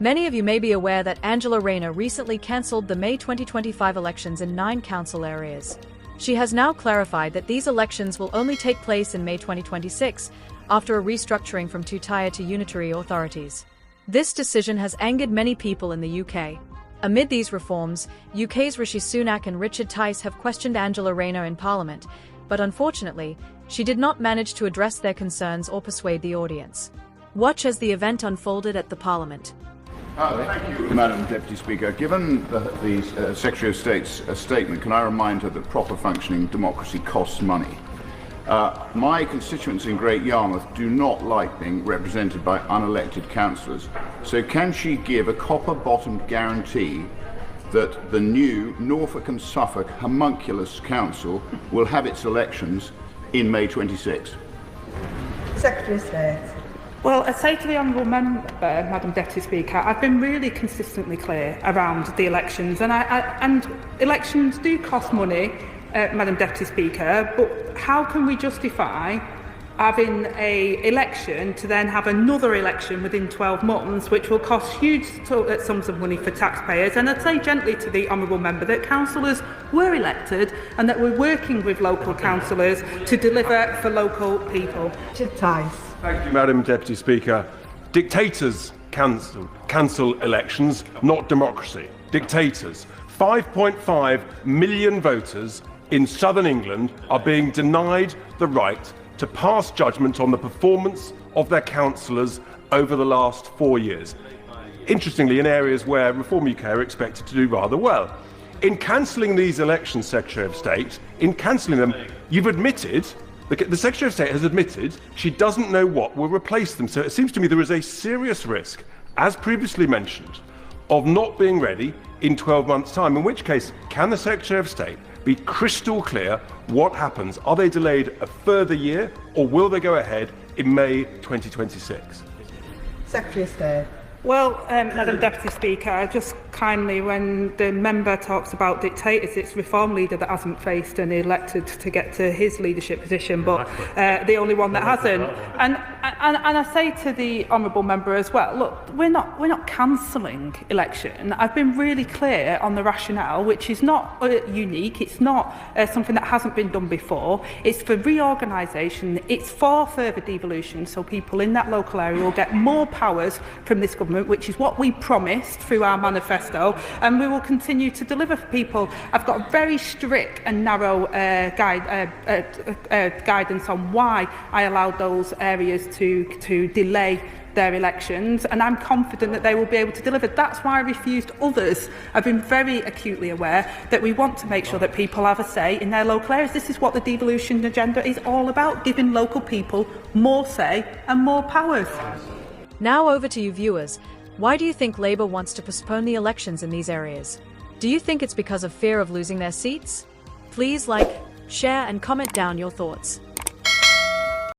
Many of you may be aware that Angela Rayner recently cancelled the May 2025 elections in 9 council areas. She has now clarified that these elections will only take place in May 2026, after a restructuring from two-tier to unitary authorities. This decision has angered many people in the UK. Amid these reforms, UK's Rishi Sunak and Richard Tice have questioned Angela Rayner in Parliament, but unfortunately, she did not manage to address their concerns or persuade the audience. Watch as the event unfolded at the Parliament. Thank you, Madam Deputy Speaker. Given the Secretary of State's statement, can I remind her that proper functioning democracy costs money? My constituents in Great Yarmouth do not like being represented by unelected councillors, so can she give a copper-bottomed guarantee that the new Norfolk and Suffolk homunculus council will have its elections in May 26? Secretary of State. Well, I say to the Honourable Member, Madam Deputy Speaker, I've been really consistently clear around the elections, and elections do cost money, Madam Deputy Speaker, but how can we justify having an election to then have another election within 12 months, which will cost huge sums of money for taxpayers? And I'd say gently to the Honourable Member that councillors were elected and that we're working with local councillors to deliver for local people. Tice. Thank you, Madam Deputy Speaker. Dictators cancel elections, not democracy. Dictators. 5.5 million voters in southern England are being denied the right to pass judgment on the performance of their councillors over the last 4 years. Interestingly, in areas where Reform UK are expected to do rather well. In cancelling these elections, Secretary of State, in cancelling them, you've admitted, the Secretary of State has admitted she doesn't know what will replace them. So it seems to me there is a serious risk, as previously mentioned, of not being ready in 12 months' time, in which case, can the Secretary of State be crystal clear what happens? Are they delayed a further year, or will they go ahead in May 2026? Secretary of State. Well, Madam Deputy Speaker, just kindly, when the member talks about dictators, it's Reform leader that hasn't faced and elected to get to his leadership position, but the only one that hasn't. And I say to the honourable member as well, look, we're not cancelling election. I've been really clear on the rationale, which is not unique. It's not something that hasn't been done before. It's for reorganisation. It's for further devolution, so people in that local area will get more powers from this government, which is what we promised through our manifesto, and we will continue to deliver for people. I've got a very strict and narrow guidance on why I allowed those areas to delay their elections, and I'm confident that they will be able to deliver. That's why I refused others. I've been very acutely aware that we want to make sure that people have a say in their local areas. This is what the devolution agenda is all about, giving local people more say and more powers. Now over to you viewers. Why do you think Labour wants to postpone the elections in these areas? Do you think it's because of fear of losing their seats? Please like, share and comment down your thoughts.